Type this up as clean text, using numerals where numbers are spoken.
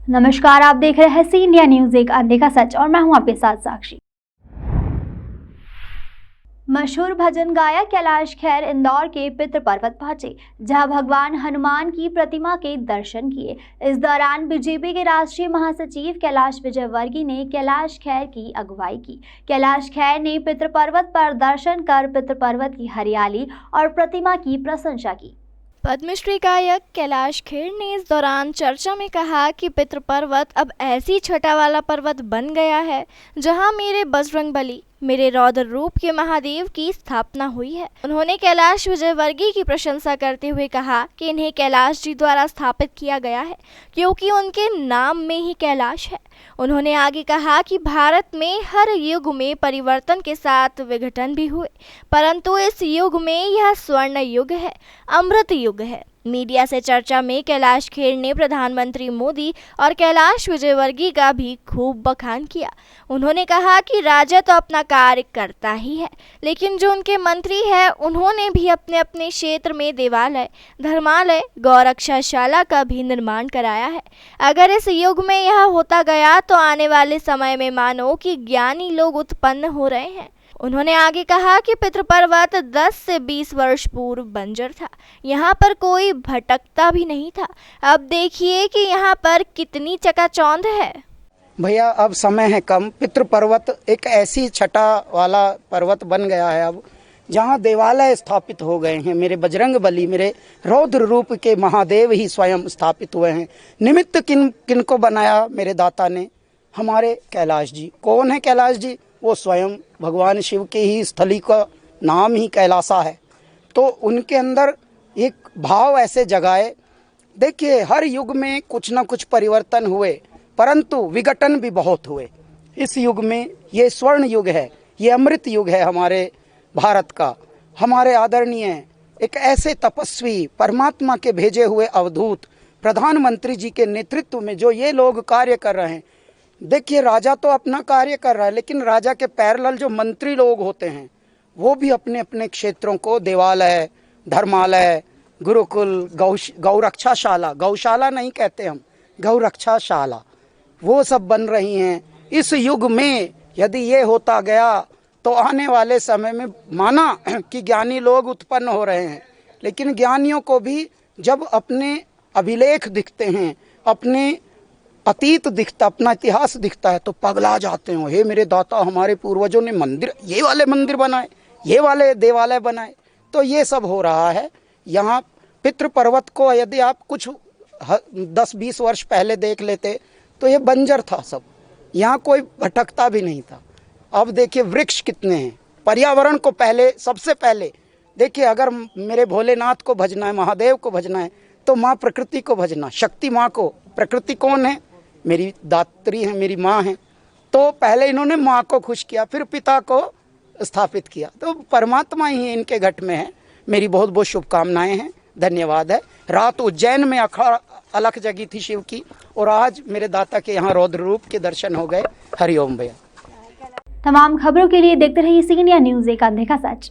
नमस्कार, आप देख रहे हैं सी इंडिया न्यूज, एक अनदेखा सच, और मैं हूं आपके साथ साक्षी। मशहूर भजन गायक कैलाश खेर इंदौर के पितृ पर्वत पहुंचे, जहां भगवान हनुमान की प्रतिमा के दर्शन किए। इस दौरान बीजेपी के राष्ट्रीय महासचिव कैलाश विजयवर्गीय ने कैलाश खेर की अगुवाई की। कैलाश खेर ने पितृ पर्वत पर दर्शन कर पितृ पर्वत की हरियाली और प्रतिमा की प्रशंसा की। पद्मश्री गायक कैलाश खेर ने इस दौरान चर्चा में कहा कि पितृ पर्वत अब ऐसी छटा वाला पर्वत बन गया है जहां मेरे बजरंगबली, मेरे रौद्र रूप के महादेव की स्थापना हुई है। उन्होंने कैलाश विजयवर्गीय की प्रशंसा करते हुए कहा कि इन्हें कैलाश जी द्वारा स्थापित किया गया है क्योंकि उनके नाम में ही कैलाश है। उन्होंने आगे कहा कि भारत में हर युग में परिवर्तन के साथ विघटन भी हुए, परंतु इस युग में यह स्वर्ण युग है, अमृत युग है। मीडिया से चर्चा में कैलाश खेर ने प्रधानमंत्री मोदी और कैलाश विजयवर्गीय का भी खूब बखान किया। उन्होंने कहा कि राजा तो अपना कार्य करता ही है, लेकिन जो उनके मंत्री हैं उन्होंने भी अपने अपने क्षेत्र में देवालय, धर्मालय, गौरक्षाशाला का भी निर्माण कराया है। अगर इस युग में यह होता गया तो आने वाले समय में मानो कि ज्ञानी लोग उत्पन्न हो रहे हैं। उन्होंने आगे कहा कि पितृ पर्वत 10 से 20 वर्ष पूर्व बंजर था, यहाँ पर कोई भटकता भी नहीं था। अब देखिए कि यहाँ पर कितनी चकाचौंध है। भैया अब समय है कम। पितृ पर्वत एक ऐसी छटा वाला पर्वत बन गया है अब, जहाँ देवालय स्थापित हो गए हैं। मेरे बजरंगबली, मेरे रौद्र रूप के महादेव ही स्वयं स्थापित हुए हैं। निमित्त किन को बनाया मेरे दाता ने? हमारे कैलाश जी। कौन है कैलाश जी? वो स्वयं भगवान शिव के ही स्थली का नाम ही कैलासा है। तो उनके अंदर एक भाव ऐसे जगाए। देखिए, हर युग में कुछ ना कुछ परिवर्तन हुए, परंतु विघटन भी बहुत हुए। इस युग में ये स्वर्ण युग है, ये अमृत युग है हमारे भारत का। हमारे आदरणीय एक ऐसे तपस्वी, परमात्मा के भेजे हुए अवधूत प्रधानमंत्री जी के नेतृत्व में जो ये लोग कार्य कर रहे हैं। देखिए, राजा तो अपना कार्य कर रहा है, लेकिन राजा के पैरेलल जो मंत्री लोग होते हैं वो भी अपने अपने क्षेत्रों को देवालय, धर्मालय, गुरुकुल, गौरक्षाशाला, गौशाला नहीं कहते हम, गौरक्षाशाला, वो सब बन रही हैं। इस युग में यदि ये होता गया तो आने वाले समय में माना कि ज्ञानी लोग उत्पन्न हो रहे हैं, लेकिन ज्ञानियों को भी जब अपने अभिलेख दिखते हैं, अपने अतीत दिखता, अपना इतिहास दिखता है, तो पगला जाते हो। हे मेरे दाता, हमारे पूर्वजों ने मंदिर, ये वाले मंदिर बनाए, ये वाले देवालय बनाए। तो ये सब हो रहा है यहाँ। पितृ पर्वत को यदि आप कुछ 10-20 वर्ष पहले देख लेते तो ये बंजर था सब, यहाँ कोई भटकता भी नहीं था। अब देखिए वृक्ष कितने हैं। पर्यावरण को पहले, सबसे पहले देखिए, अगर मेरे भोलेनाथ को भजना है, महादेव को भजना है, तो माँ प्रकृति को भजना, शक्ति माँ को। प्रकृति कौन है? मेरी दात्री है, मेरी माँ है। तो पहले इन्होंने माँ को खुश किया, फिर पिता को स्थापित किया। तो परमात्मा ही इनके घट में है। मेरी बहुत बहुत शुभकामनाएं हैं, धन्यवाद है। रात उज्जैन में अखाड़ा अलख जगी थी शिव की, और आज मेरे दाता के यहाँ रौद्र रूप के दर्शन हो गए। हरिओम भैया। तमाम खबरों के लिए देखते रहिए सी इंडिया न्यूज, एक अनदेखा सच।